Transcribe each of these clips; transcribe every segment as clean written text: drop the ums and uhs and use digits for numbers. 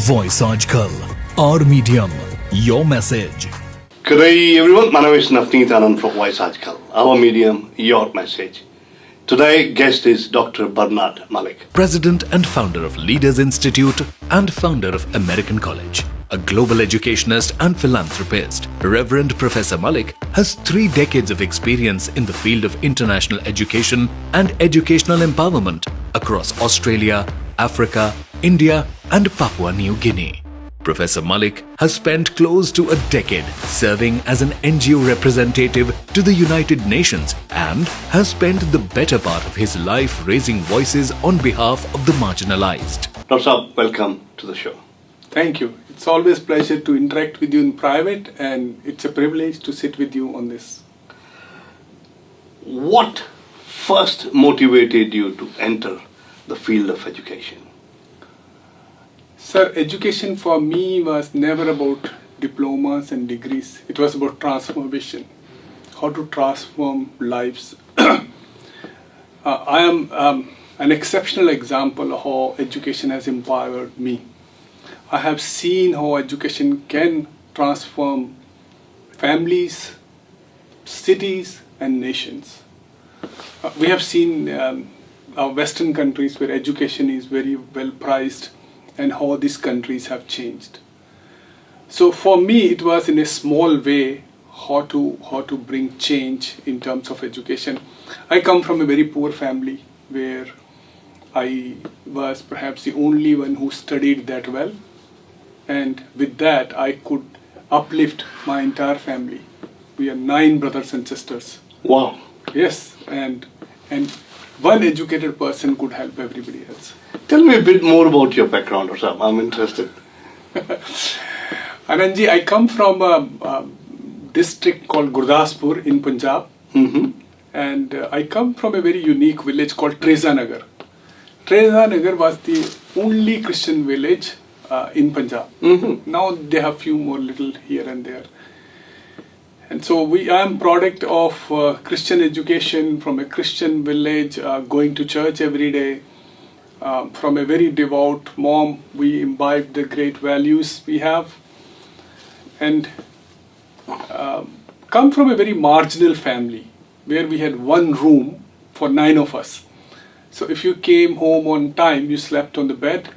Voice आजकल, our medium, your message. Good day everyone, my name is Navneet Anand from Voice Ajkal. Our medium, your message. Today guest is Dr. Bernard Malik. President and founder of Leaders Institute and founder of American College. A global educationist and philanthropist, Reverend Professor Malik has 3 decades of experience in the field of international education and educational empowerment across Australia, Africa, India and Papua New Guinea. Professor Malik has spent close to a decade serving as an NGO representative to the United Nations and has spent the better part of his life raising voices on behalf of the marginalized. Dr. Saab, welcome to the show. Thank you. It's always a pleasure to interact with you in private, and it's a privilege to sit with you on this. What first motivated you to enter the field of education? Sir, education for me was never about diplomas and degrees. It was about transformation, how to transform lives. I am an exceptional example of how education has empowered me. I have seen how education can transform families, cities and nations. We have seen our Western countries where education is very well prized and how these countries have changed. So for me it was in a small way how to bring change in terms of education. I come from a very poor family where I was perhaps the only one who studied that well. And with that, I could uplift my entire family. We are 9 brothers and sisters. Wow. Yes, and one educated person could help everybody else. Tell me a bit more about your background, Dr. Saab. I'm interested. Anandji, I come from a district called Gurdaspur in Punjab. And I come from a very unique village called Treza Nagar. Treza Nagar was the only Christian village in Punjab. Now they have few more little here and there. And so I am product of Christian education from a Christian village, going to church every day. From a very devout mom, we imbibed the great values we have. And come from a very marginal family where we had one room for 9 of us. So if you came home on time, you slept on the bed.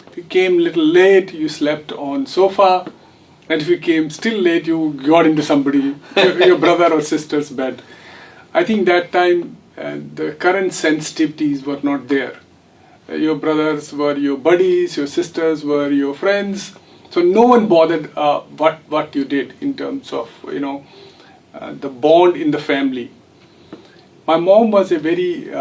If you came a little late, you slept on sofa, and if you came still late, you got into your brother or sister's bed. I think that time the current sensitivities were not there. Your brothers were your buddies, your sisters were your friends, so no one bothered what you did in terms of the bond in the family. My mom was a very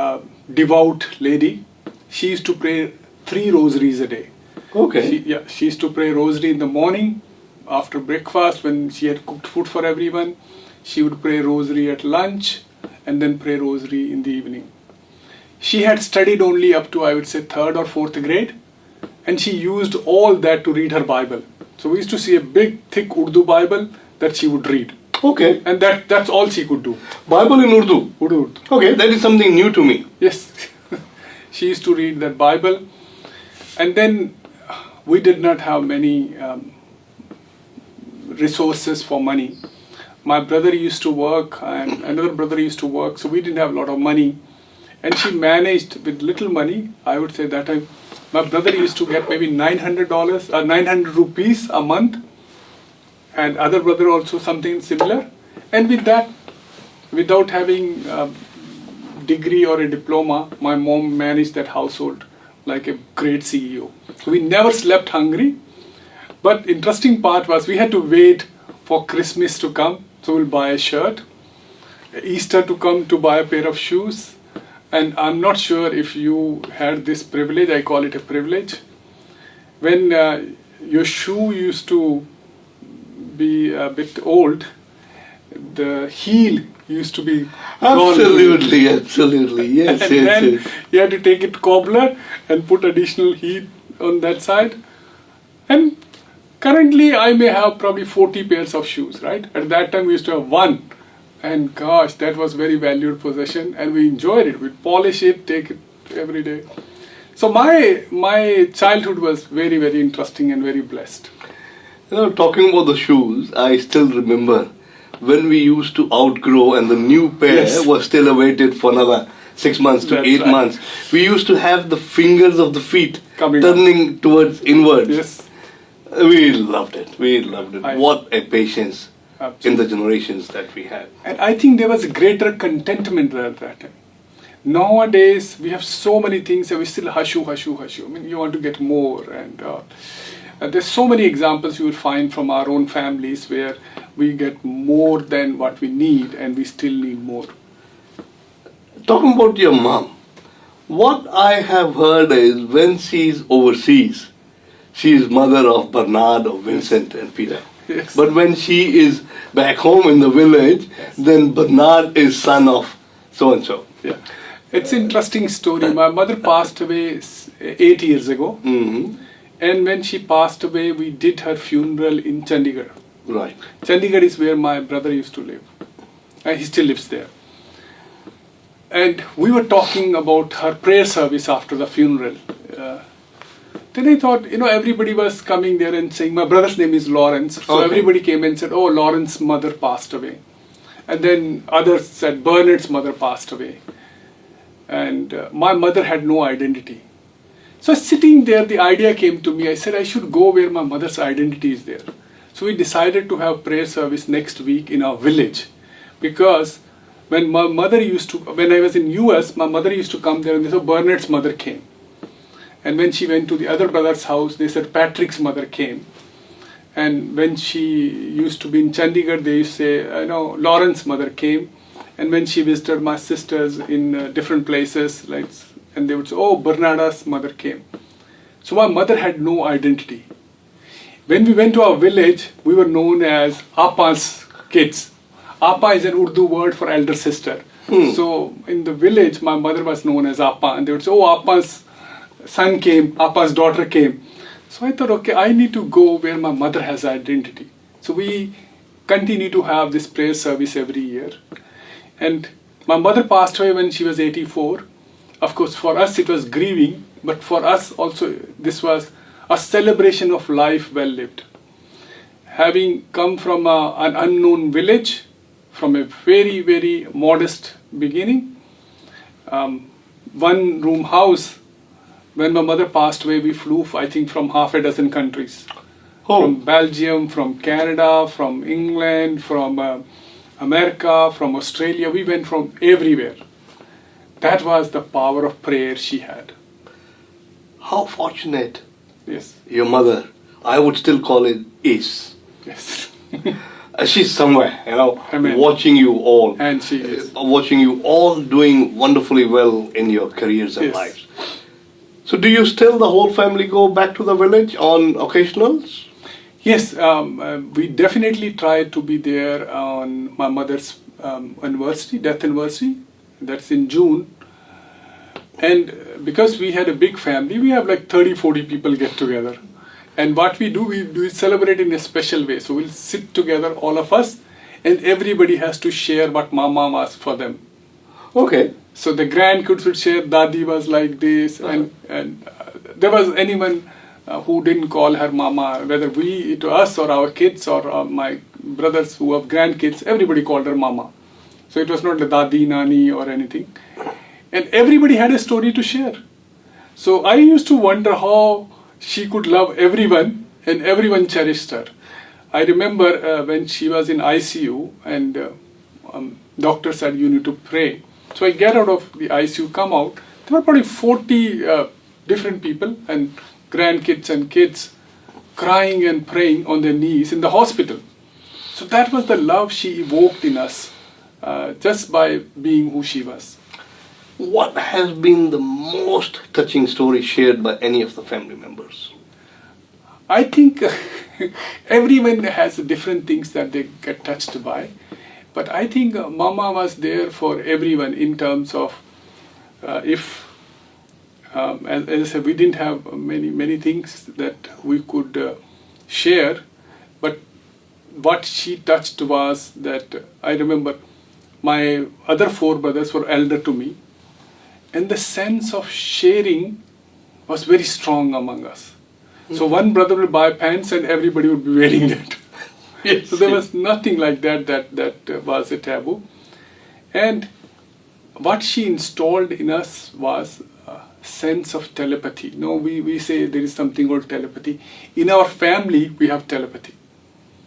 devout lady. She used to pray 3 rosaries a day. Okay. She used to pray rosary in the morning after breakfast when she had cooked food for everyone. She would pray rosary at lunch and then pray rosary in the evening. She had studied only up to, I would say, 3rd or 4th grade, and she used all that to read her Bible. So we used to see a big, thick Urdu Bible that she would read. Okay. And that's all she could do. Bible in Urdu? Urdu. Okay, that is something new to me. Yes. She used to read that Bible. And then we did not have many resources for money. My brother used to work and another brother used to work, so we didn't have a lot of money. And she managed with little money. I would say that time my brother used to get maybe $900 900 rupees a month, and other brother also something similar. And with that, without having a degree or a diploma, my mom managed that household like a great CEO. So we never slept hungry. But interesting part was we had to wait for Christmas to come, so we'll buy a shirt, Easter to come to buy a pair of shoes. And I'm not sure if you had this privilege, I call it a privilege. When your shoe used to be a bit old, the heel used to be Absolutely, absolutely. Yes, and yes, then yes. you had to take it cobbler and put additional heel on that side. And currently I may have probably 40 pairs of shoes, right? At that time we used to have 1. And gosh, that was very valued possession, and we enjoyed it. We'd polish it, take it every day. So my childhood was very, very interesting and very blessed. You know, talking about the shoes, I still remember when we used to outgrow and the new pair Yes. was still awaited for another 6 months to That's 8 right. months. We used to have the fingers of the feet Coming up. turning towards inwards. Yes. We loved it. We loved it. I- What a patience in Absolutely. the generations that we had. And I think there was a greater contentment at that time. Nowadays, we have so many things and we still hushu. I mean, you want to get more. And there's so many examples you will find from our own families where we get more than what we need and we still need more. Talking about your mom, what I have heard is when she's overseas, she is mother of Bernard, of Vincent and Peter. Yes. But when she is back home in the village, then Bernard is son of so and so. Yeah. It's an interesting story. My mother passed away 8 years ago. Hmm. And when she passed away, we did her funeral in Chandigarh. Right. Chandigarh is where my brother used to live. And he still lives there. And we were talking about her prayer service after the funeral. Then I thought, everybody was coming there and saying, my brother's name is Lawrence. So Okay. everybody came and said, oh, Lawrence's mother passed away. And then others said, Bernard's mother passed away. And my mother had no identity. So sitting there, the idea came to me. I said, I should go where my mother's identity is there. So we decided to have prayer service next week in our village. Because when my mother when I was in US, my mother used to come there and they said, Bernard's mother came. And when she went to the other brother's house, they said Patrick's mother came. And when she used to be in Chandigarh, they used to say, Lawrence's mother came. And when she visited my sisters in different places, and they would say, oh, Bernarda's mother came. So my mother had no identity. When we went to our village, we were known as Appa's kids. Appa is an Urdu word for elder sister. So in the village, my mother was known as Appa. And they would say, oh, Appa's son came, Appa's daughter came. So I thought, okay, I need to go where my mother has identity. So we continue to have this prayer service every year. And my mother passed away when she was 84. Of course, for us it was grieving, but for us also this was a celebration of life well lived. Having come from an unknown village, from a very, very modest beginning, one room house, when my mother passed away, we flew, I think, from half a dozen countries. Oh. From Belgium, from Canada, from England, from America, from Australia. We went from everywhere. That was the power of prayer she had. How fortunate Yes. your mother, I would still call it, is. Yes. She's somewhere, Amen. watching you all. And she is. Watching you all doing wonderfully well in your careers and Yes. lives. So do you still, the whole family, go back to the village on occasionals? Yes, we definitely try to be there on my mother's death anniversary. That's in June. And because we had a big family, we have like 30, 40 people get together. And what we do celebrate in a special way. So we'll sit together, all of us, and everybody has to share what Mama was for them. Okay. So the grandkids would share, Dadi was like this, and there was anyone who didn't call her Mama, whether to us or our kids or my brothers who have grandkids, everybody called her Mama. So it was not the Dadi, Nani or anything. And everybody had a story to share. So I used to wonder how she could love everyone and everyone cherished her. I remember when she was in ICU and doctor said you need to pray. So I get out of the ICU, come out. There were probably 40 different people and grandkids and kids crying and praying on their knees in the hospital. So that was the love she evoked in us just by being who she was. What has been the most touching story shared by any of the family members? I think everyone has different things that they get touched by. But I think Mama was there for everyone in terms of as I said, we didn't have many things that we could share. But what she touched was that I remember my other 4 brothers were elder to me. And the sense of sharing was very strong among us. So one brother would buy pants and everybody would be wearing that. Yes. So there was nothing like that was a taboo. And what she installed in us was a sense of telepathy. We say there is something called telepathy. In our family, we have telepathy.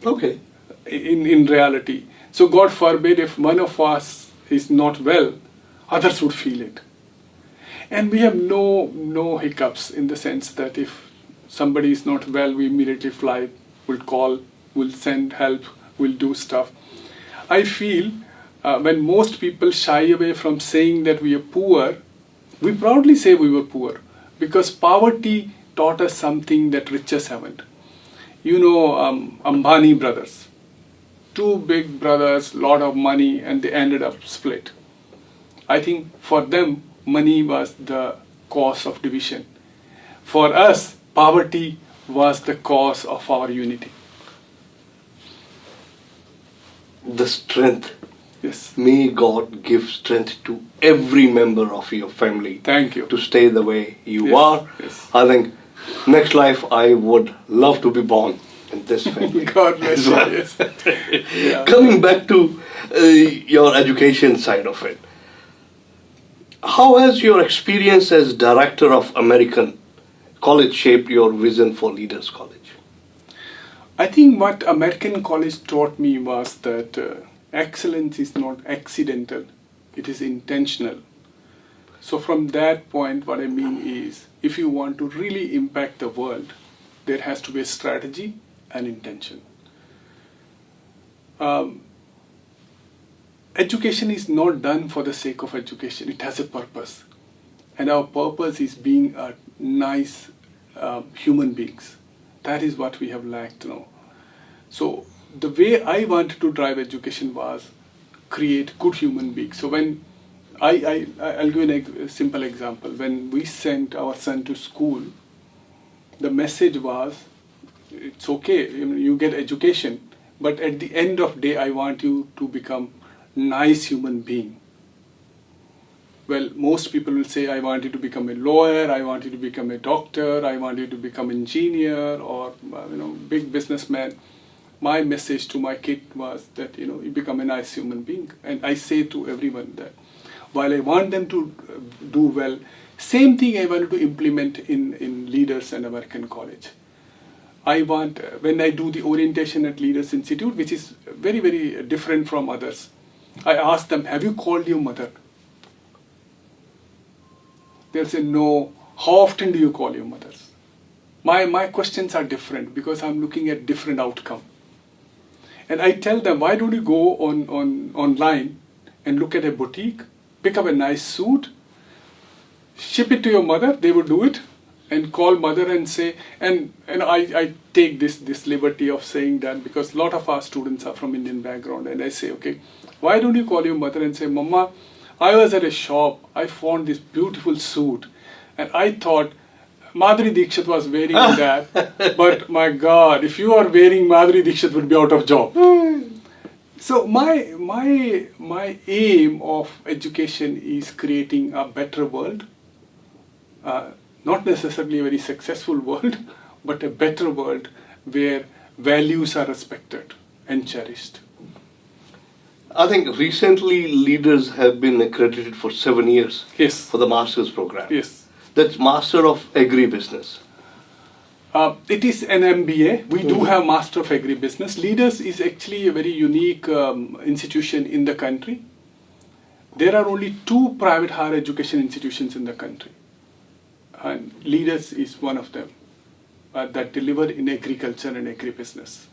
Okay. In reality. So God forbid if one of us is not well, others would feel it. And we have no hiccups in the sense that if somebody is not well, we immediately fly, we'll call, we'll send help, we'll do stuff. I feel when most people shy away from saying that we are poor, we proudly say we were poor because poverty taught us something that riches haven't. Ambani brothers, two big brothers, lot of money, and they ended up split. I think for them, money was the cause of division. For us, poverty was the cause of our unity. The strength. Yes. May God give strength to every member of your family. Thank you. To stay the way you Yes, are. yes. I think next life I would love to be born in this family. God bless as you. well. Yes. Yeah. Coming back to your education side of it, how has your experience as director of American College shaped your vision for Leaders College? I think what American College taught me was that excellence is not accidental, it is intentional. So from that point, what I mean is, if you want to really impact the world, there has to be a strategy and intention. Education is not done for the sake of education, it has a purpose. And our purpose is being a nice human beings. That is what we have lacked now. So the way I wanted to drive education was create good human beings. So when I'll give a simple example. When we sent our son to school, the message was, it's okay, you get education, but at the end of the day, I want you to become nice human being. Well, most people will say, I want you to become a lawyer, I want you to become a doctor, I want you to become an engineer or big businessman. My message to my kid was that you become a nice human being. And I say to everyone that while I want them to do well, same thing I wanted to implement in Leaders and American College. I want, when I do the orientation at Leaders Institute, which is very, very different from others, I ask them, have you called your mother? They'll say, no. How often do you call your mothers? My questions are different because I'm looking at different outcome. And I tell them, why don't you go online and look at a boutique, pick up a nice suit, ship it to your mother, they would do it, and call mother and say, and I take this liberty of saying that because a lot of our students are from Indian background, and I say, okay, why don't you call your mother and say, Mama, I was at a shop, I found this beautiful suit, and I thought Madhuri Dixit was wearing that, but my God, if you are wearing Madhuri Dixit would be out of job. So my aim of education is creating a better world, not necessarily a very successful world, but a better world where values are respected and cherished. I think recently leaders have been accredited for 7 years. Yes. For the master's program. Yes. That's Master of Agribusiness. It is an MBA. We do have Master of Agribusiness. Leaders is actually a very unique institution in the country. There are only 2 private higher education institutions in the country. And Leaders is one of them that deliver in agriculture and agribusiness.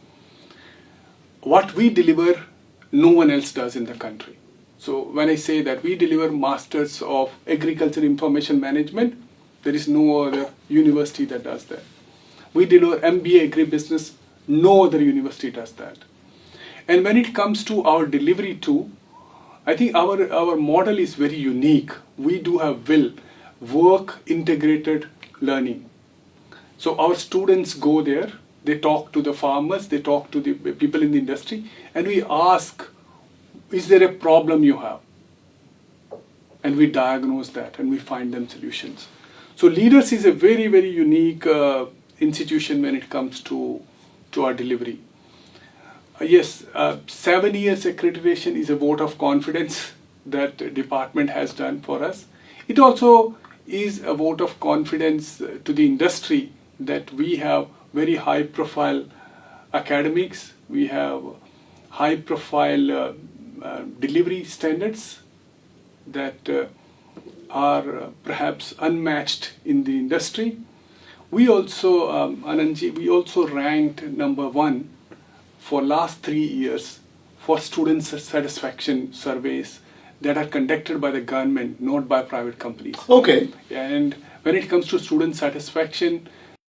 What we deliver, no one else does in the country. So when I say that we deliver Masters of Agriculture Information Management, there is no other university that does that. We deliver MBA Agribusiness, no other university does that. And when it comes to our delivery too, I think our model is very unique. We do have work integrated learning. So our students go there, they talk to the farmers, they talk to the people in the industry, and we ask, is there a problem you have? And we diagnose that and we find them solutions. So Leaders is a very, very unique institution when it comes to our delivery. Yes, 7 years accreditation is a vote of confidence that the department has done for us. It also is a vote of confidence to the industry that we have very high profile academics, we have high profile delivery standards that are perhaps unmatched in the industry. We also, Anandji, we also ranked #1 for last 3 years for student satisfaction surveys that are conducted by the government, not by private companies. Okay. And when it comes to student satisfaction,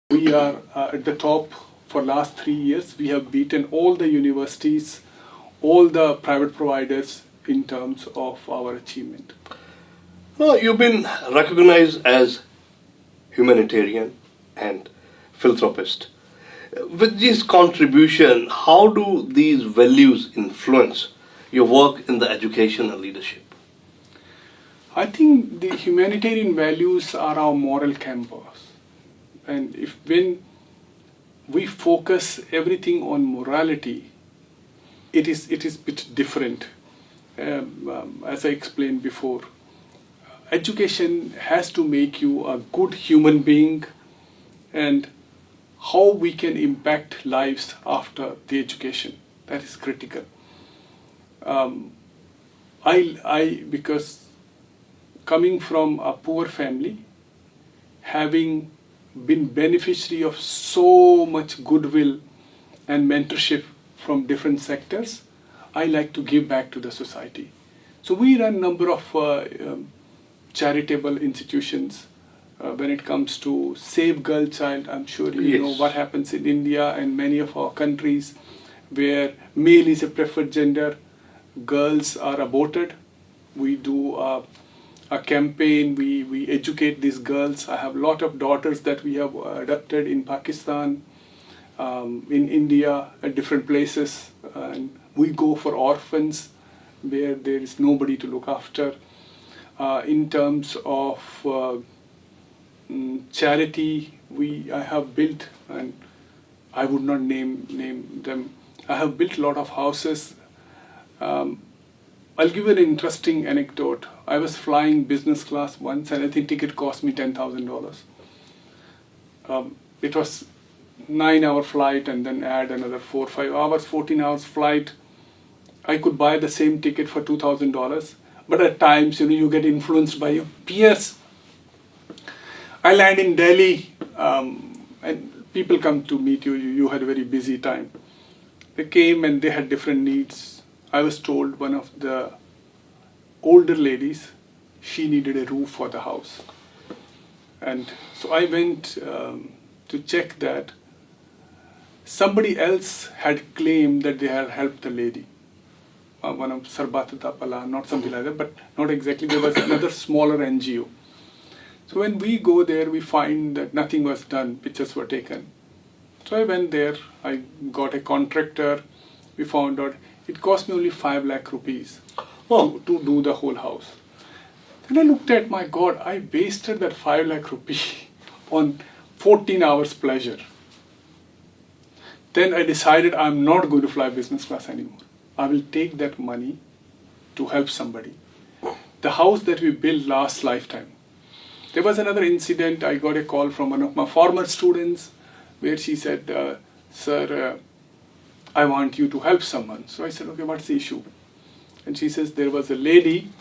we are at the top for last 3 years. We have beaten all the universities, all the private providers in terms of our achievement. Well, you've been recognized as humanitarian and philanthropist. With this contribution, how do these values influence your work in the education and leadership? I think the humanitarian values are our moral compass. And when we focus everything on morality, it is a bit different. As I explained before, education has to make you a good human being, and how we can impact lives after the education, that is critical. Because coming from a poor family, having been beneficiary of so much goodwill and mentorship from different sectors, I like to give back to the society. So we run a number of charitable institutions. When it comes to Save Girl Child, I'm sure you know what happens in India and many of our countries where male is a preferred gender, girls are aborted. We do a campaign, we educate these girls. I have a lot of daughters that we have adopted in Pakistan, in India, at different places. And we go for orphans where there is nobody to look after. In terms of charity, I have built, and I would not name them. I have built a lot of houses. I'll give you an interesting anecdote. I was flying business class once, and I think ticket cost me $10,000. It was 9-hour flight, and then add another 4 or 5 hours, 14 hours flight. I could buy the same ticket for $2,000, but at times, you get influenced by your peers. I land in Delhi, and people come to meet you. You had a very busy time. They came and they had different needs. I was told one of the older ladies, she needed a roof for the house. And so I went to check that. Somebody else had claimed that they had helped the lady. One of Sarbatata Pala, not something like that, but not exactly. There was another smaller NGO. So when we go there, we find that nothing was done, pictures were taken. So I went there, I got a contractor, we found out it cost me only 5 lakh rupees to do the whole house. Then I looked at, my God, I wasted that 5 lakh rupees on 14 hours pleasure. Then I decided I'm not going to fly business class anymore. I will take that money to help somebody. The house that we built lasts lifetime. There was another incident. I got a call from one of my former students where she said, sir, I want you to help someone. So I said, okay, what's the issue? And she says, there was a lady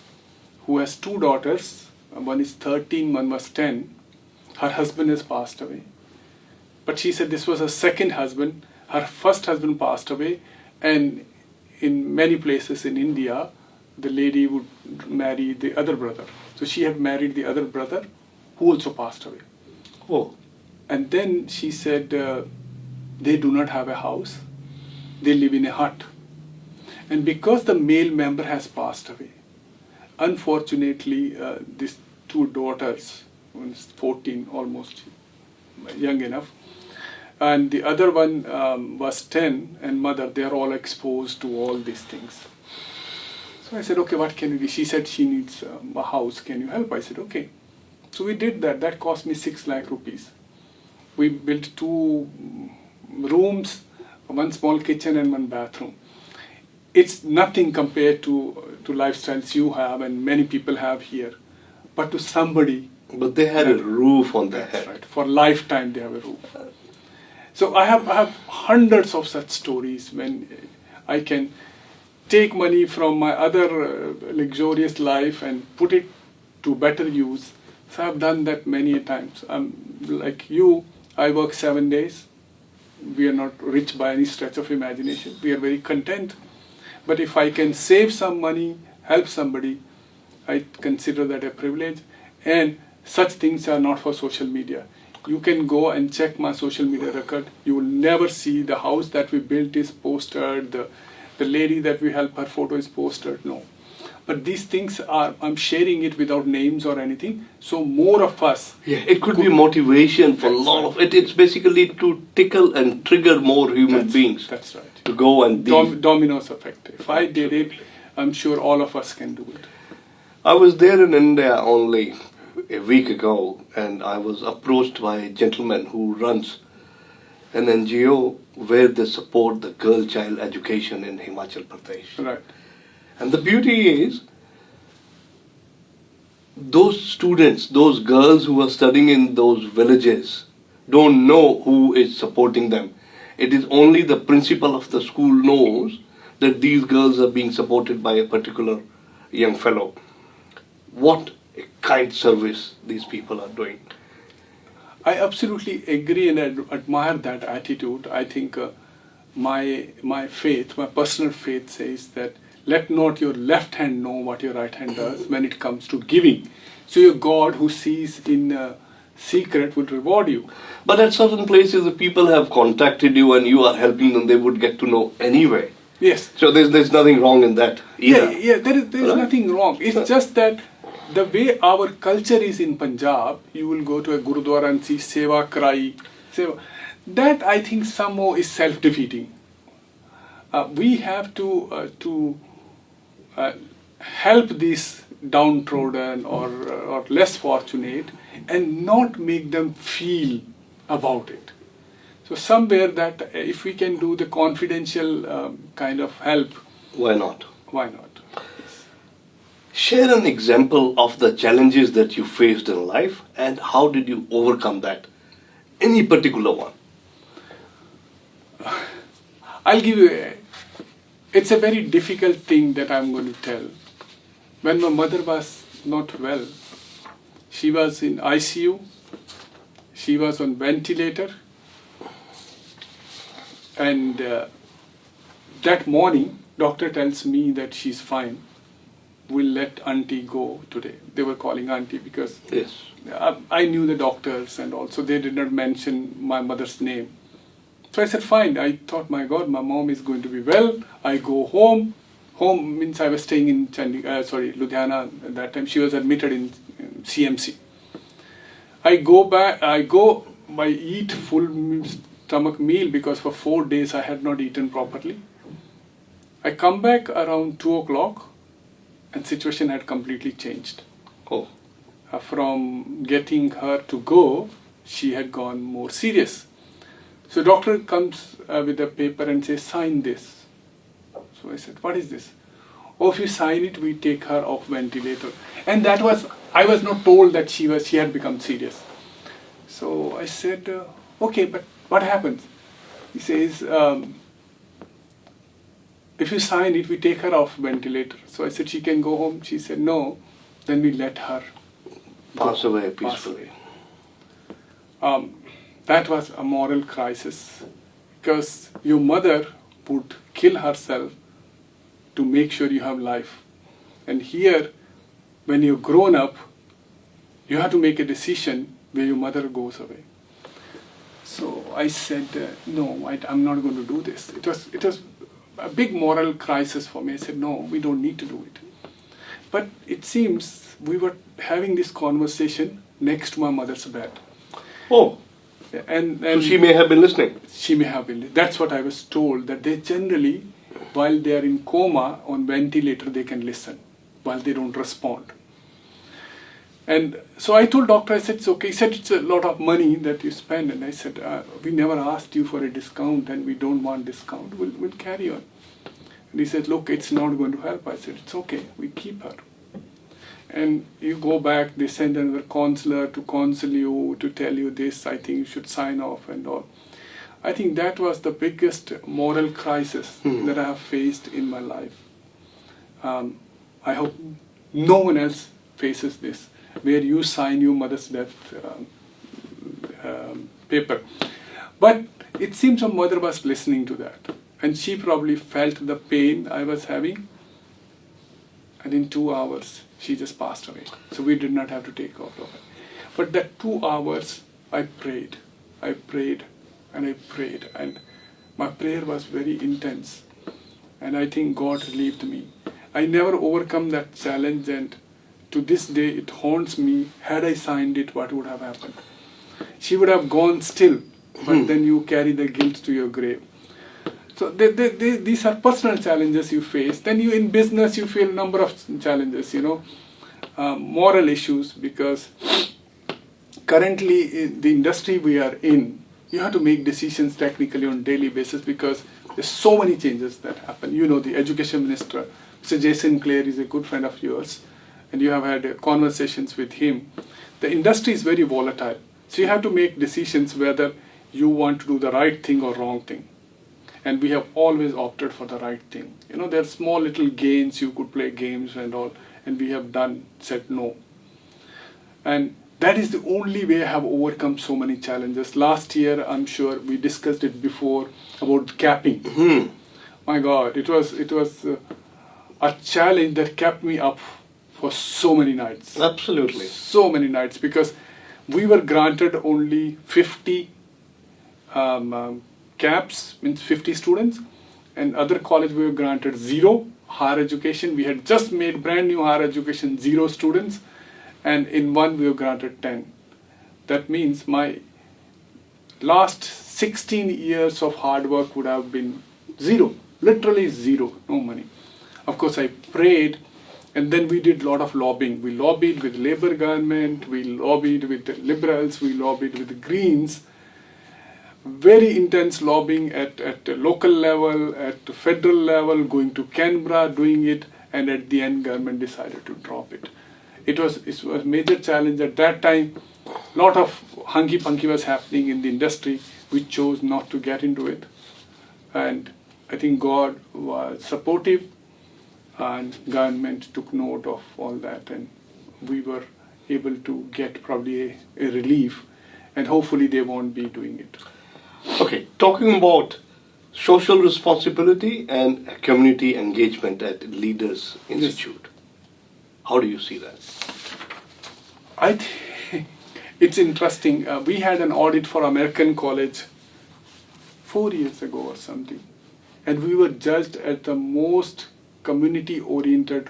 who has 2 daughters. One is 13, one was 10. Her husband has passed away. But she said this was her second husband. Her first husband passed away. And in many places in India, the lady would marry the other brother. So she had married the other brother who also passed away. Oh. And then she said, they do not have a house. They live in a hut. And because the male member has passed away, unfortunately, these 2 daughters, one is 14, almost young enough, and the other one was 10, and mother, they are all exposed to all these things. So I said, okay, what can we do? She said she needs a house. Can you help? I said, okay. So we did that. That cost me 6 lakh rupees. We built 2 rooms, 1 small kitchen and 1 bathroom. It's nothing compared to lifestyles you have and many people have here. But to somebody, But they had a roof on their that's head. right, for lifetime they have a roof. So I have hundreds of such stories when I can take money from my other luxurious life and put it to better use. So I've done that many a times. Like you, I work 7 days. We are not rich by any stretch of imagination. We are very content. But if I can save some money, help somebody, I consider that a privilege. And such things are not for social media. You can go and check my social media record. You will never see the house that we built is posted, the lady that we help, her photo is posted, no. But these things are, I'm sharing it without names or anything, so more of us. Yeah, it could be motivation for a lot of it. It's basically to tickle and trigger more human beings. That's right. To go and Dominoes effect. If I did it, I'm sure all of us can do it. I was there in India only a week ago, and I was approached by a gentleman who runs an NGO where they support the girl child education in Himachal Pradesh. Right. And the beauty is, those students, those girls who are studying in those villages, don't know who is supporting them. It is only the principal of the school knows that these girls are being supported by a particular young fellow. What a kind service these people are doing. I absolutely agree and admire that attitude. I think my faith, my personal faith says that let not your left hand know what your right hand does when it comes to giving. So your God who sees in secret will reward you. But at certain places, the people have contacted you and you are helping them, they would get to know anyway. Yes. So there's nothing wrong in that either. Yeah, there is Right? nothing wrong. It's just that the way our culture is in Punjab, you will go to a Gurudwara and see Seva Karai. Seva. That I think somehow is self-defeating. We have to help these downtrodden or less fortunate and not make them feel about it. So somewhere that if we can do the confidential kind of help, Why not? why not? Share an example of the challenges that you faced in life and how did you overcome that? Any particular one? I'll give you it's a very difficult thing that I'm going to tell. When my mother was not well, she was in ICU, she was on ventilator, and that morning, doctor tells me that she's fine. We'll let auntie go today. They were calling auntie because Yes. I knew the doctors and also they did not mention my mother's name. So I said, fine. I thought, my God, my mom is going to be well. I go home. Home means I was staying in Ludhiana at that time. She was admitted in CMC. I eat full stomach meal because for 4 days I had not eaten properly. I come back around 2 o'clock and situation had completely changed. Oh. From getting her to go, she had gone more serious. So doctor comes with a paper and says, sign this. So I said, what is this? Oh, if you sign it, we take her off ventilator. And I was not told that she had become serious. So I said, okay, but what happens? He says, if you sign it, we take her off ventilator. So I said, she can go home. She said, no. Then we let her Pass away pass peacefully. away. That was a moral crisis because your mother would kill herself to make sure you have life. And here, when you're grown up, you have to make a decision where your mother goes away. So I said, no, I'm not going to do this. It was a big moral crisis for me. I said, no, we don't need to do it. But it seems we were having this conversation next to my mother's bed. Oh. And So she may have been listening. She may have been. That's what I was told, that they generally, while they are in coma on ventilator, they can listen, while they don't respond. And so I told doctor, I said, it's okay. He said, it's a lot of money that you spend. And I said, we never asked you for a discount and we don't want discount. We'll carry on. And he said, look, it's not going to help. I said, it's okay. We keep her. And you go back, they send another counselor to counsel you, to tell you this, I think you should sign off and all. I think that was the biggest moral crisis that I have faced in my life. I hope no one else faces this, where you sign your mother's death paper. But it seems my mother was listening to that, and she probably felt the pain I was having, and in 2 hours she just passed away. So we did not have to take out of it. But that 2 hours I prayed, and my prayer was very intense, and I think God relieved me. I never overcome that challenge, and to this day it haunts me. Had I signed it, what would have happened? She would have gone still, but then you carry the guilt to your grave. So these are personal challenges you face. Then you in business you feel a number of challenges, moral issues, because currently in the industry we are in, you have to make decisions technically on a daily basis because there's so many changes that happen. The education minister, Mr. Jason Clare, is a good friend of yours, and you have had conversations with him. The industry is very volatile. So you have to make decisions whether you want to do the right thing or wrong thing. And we have always opted for the right thing. There are small little gains, you could play games and all, and we have said no. And that is the only way I have overcome so many challenges. Last year, I'm sure we discussed it before about capping. My God, it was a challenge that kept me up for so many nights. Absolutely. So many nights, because we were granted only 50 caps, means 50 students, and other college we were granted 0 higher education. We had just made brand new higher education 0 students, and in one we were granted 10. That means my last 16 years of hard work would have been 0, literally 0, no money. Of course I prayed, and then we did a lot of lobbying. We lobbied with Labour government, we lobbied with the Liberals, we lobbied with the Greens. Very intense lobbying at the local level, at the federal level, going to Canberra, doing it, and at the end government decided to drop it. It was a major challenge at that time. A lot of hunky-punky was happening in the industry. We chose not to get into it. And I think God was supportive, and government took note of all that, and we were able to get probably a relief, and hopefully they won't be doing it. Okay, talking about social responsibility and community engagement at Leaders Institute. How do you see that? I think it's interesting. We had an audit for American College 4 years ago or something, and we were judged as the most community-oriented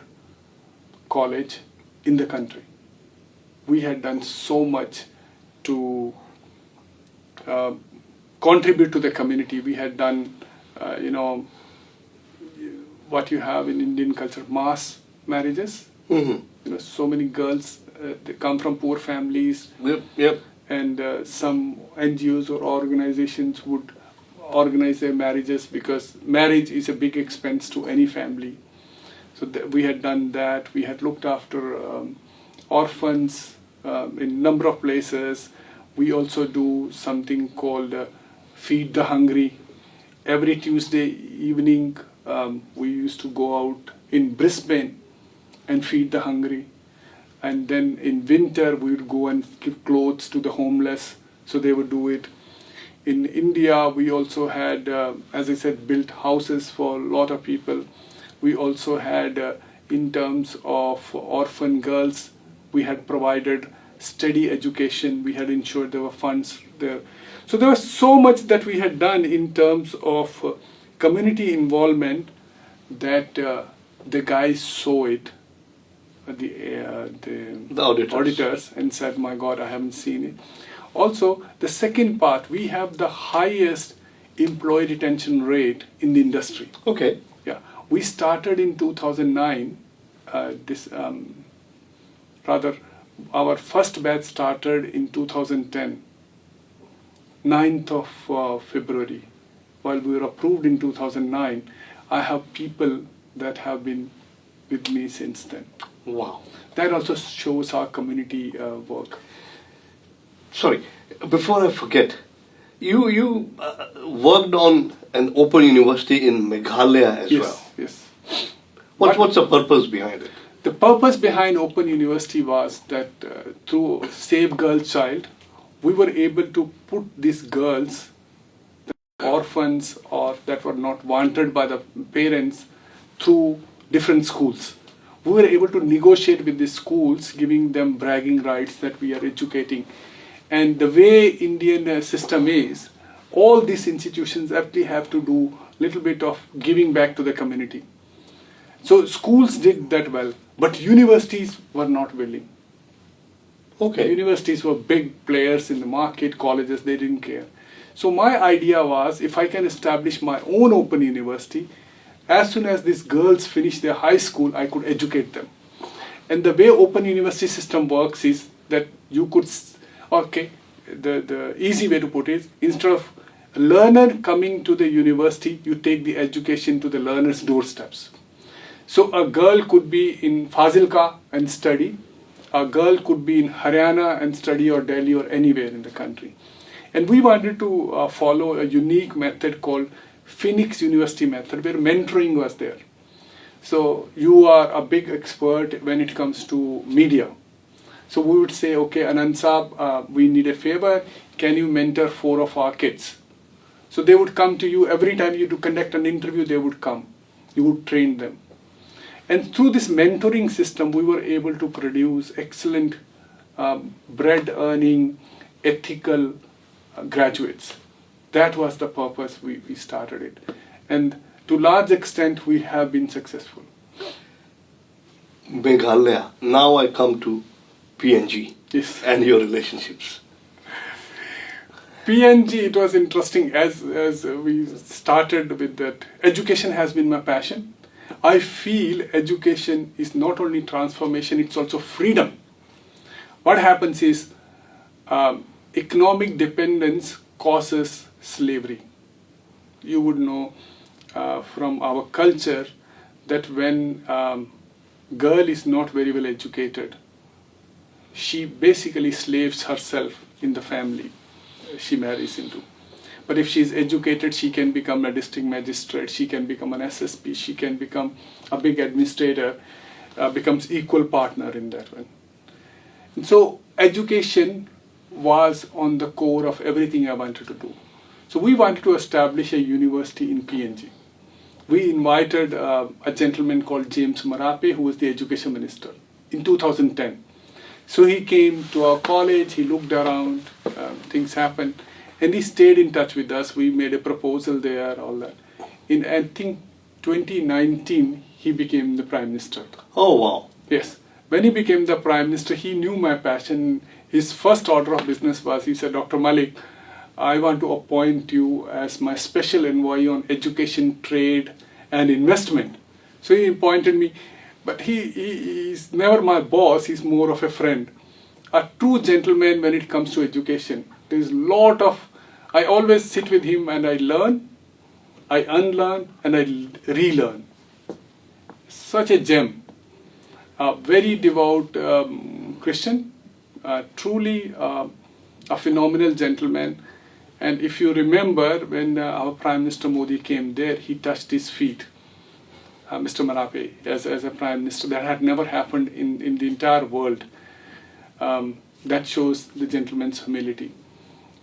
college in the country. We had done so much to contribute to the community. We had done, what you have in Indian culture, mass marriages. So many girls, they come from poor families. Yep. And some NGOs or organizations would organize their marriages, because marriage is a big expense to any family. So we had done that. We had looked after orphans in a number of places. We also do something called Feed the Hungry. Every Tuesday evening, we used to go out in Brisbane and feed the hungry. And then in winter, we would go and give clothes to the homeless, so they would do it. In India, we also had, as I said, built houses for a lot of people. We also had, in terms of orphan girls, we had provided steady education. We had ensured there were funds there. So there was so much that we had done in terms of community involvement that the guys saw it, the auditors, and said, my God, I haven't seen it. Also, the second part, we have the highest employee retention rate in the industry. Okay. Yeah, we started in 2009, Our first batch started in 2010, 9th of February. While we were approved in 2009, I have people that have been with me since then. Wow. That also shows our community work. Sorry, before I forget, you worked on an open university in Meghalaya as well. Yes. What's the purpose behind it? The purpose behind Open University was that through Save Girl Child, we were able to put these girls, the orphans or that were not wanted by the parents, through different schools. We were able to negotiate with the schools, giving them bragging rights that we are educating. And the way Indian system is, all these institutions actually have to do a little bit of giving back to the community. So schools did that well, but universities were not willing. Okay. Universities were big players in the market, colleges, they didn't care. So my idea was, if I can establish my own open university, as soon as these girls finish their high school, I could educate them. And the way open university system works is that you could, the easy way to put it is, instead of a learner coming to the university, you take the education to the learner's doorsteps. So a girl could be in Fazilka and study. A girl could be in Haryana and study, or Delhi, or anywhere in the country. And we wanted to follow a unique method called Phoenix University method, where mentoring was there. So you are a big expert when it comes to media. So we would say, okay, Anand Saab, we need a favor. Can you mentor 4 of our kids? So they would come to you every time you do conduct an interview. They would come. You would train them. And through this mentoring system, we were able to produce excellent bread-earning, ethical graduates. That was the purpose we started it. And to large extent, we have been successful. Meghalaya. Now I come to PNG. Yes. And your relationships. PNG, it was interesting as we started with that. Education has been my passion. I feel education is not only transformation, it's also freedom. What happens is economic dependence causes slavery. You would know from our culture that when girl is not very well educated, she basically slaves herself in the family she marries into. But if she is educated, she can become a district magistrate, she can become an SSP, she can become a big administrator, becomes equal partner in that one. And so education was on the core of everything I wanted to do. So we wanted to establish a university in PNG. We invited a gentleman called James Marape, who was the education minister, in 2010. So he came to our college, he looked around, things happened, and he stayed in touch with us. We made a proposal there, all that. In, I think, 2019, he became the Prime Minister. Oh, wow. Yes. When he became the Prime Minister, he knew my passion. His first order of business was, he said, Dr. Malik, I want to appoint you as my special envoy on education, trade, and investment. So he appointed me. But he's never my boss, he's more of a friend. A true gentleman when it comes to education. There's a lot of, I always sit with him and I learn, I unlearn, and I relearn. Such a gem. A very devout Christian, truly a phenomenal gentleman. And if you remember, when our Prime Minister Modi came there, he touched his feet. Mr. Marape, as a Prime Minister. That had never happened in the entire world. That shows the gentleman's humility.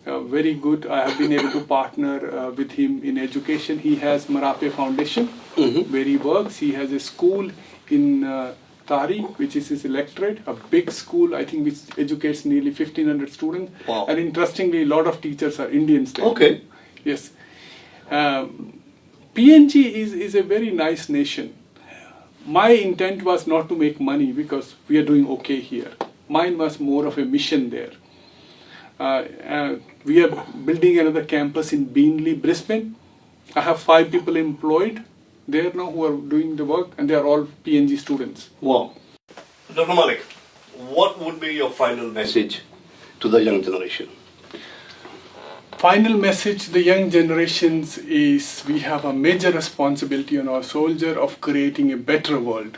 Very good. I have been able to partner with him in education. He has Marape Foundation, where he works. He has a school in Tari, which is his electorate, a big school, I think, which educates nearly 1,500 students. Wow. And interestingly, a lot of teachers are Indians there. Okay. Yes. PNG is a very nice nation. My intent was not to make money because we are doing okay here. Mine was more of a mission there. We are building another campus in Beenleigh, Brisbane. I have 5 people employed there now who are doing the work, and they are all PNG students. Wow. Dr. Malik, what would be your final message to the young generation? Final message to the young generations is we have a major responsibility on our soldier of creating a better world.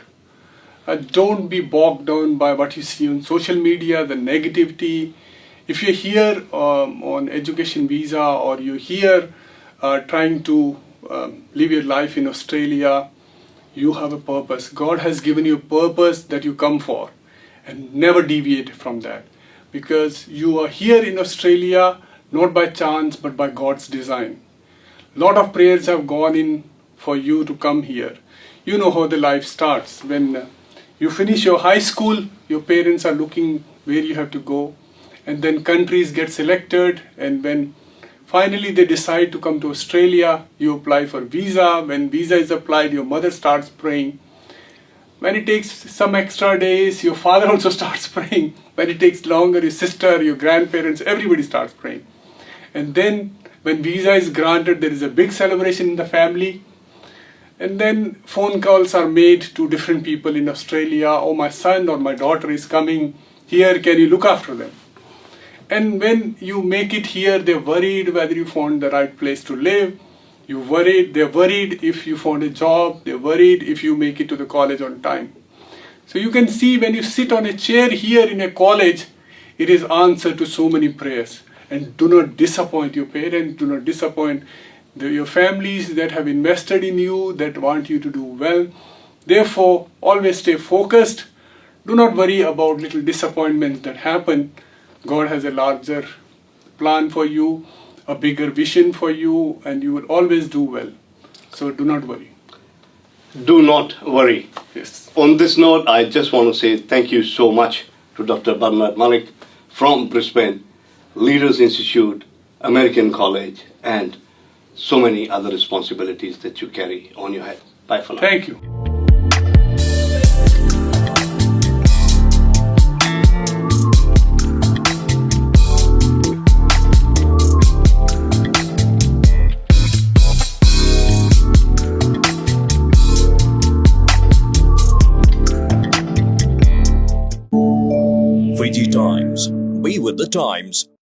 Don't be bogged down by what you see on social media, the negativity. If you're here on education visa, or you're here trying to live your life in Australia, you have a purpose. God has given you a purpose that you come for, and never deviate from that, because you are here in Australia not by chance but by God's design. Lot of prayers have gone in for you to come here. You know how the life starts. When you finish your high school, your parents are looking where you have to go, and then countries get selected, and when finally they decide to come to Australia, you apply for visa. When visa is applied, your mother starts praying. When it takes some extra days, your father also starts praying. When it takes longer, your sister, your grandparents, everybody starts praying. And then when visa is granted, there is a big celebration in the family. And then phone calls are made to different people in Australia. Oh, my son or my daughter is coming here. Can you look after them? And when you make it here, they're worried whether you found the right place to live. They're worried if you found a job. They're worried if you make it to the college on time. So you can see when you sit on a chair here in a college, it is answer to so many prayers. And do not disappoint your parents, do not disappoint your families that have invested in you, that want you to do well. Therefore, always stay focused. Do not worry about little disappointments that happen. God has a larger plan for you, a bigger vision for you, and you will always do well. So do not worry. Do not worry. Yes. On this note, I just want to say thank you so much to Dr. Bernard Malik from Brisbane, Leaders Institute, American College, and so many other responsibilities that you carry on your head. Bye for now. Thank you. Fiji Times. Be with the times.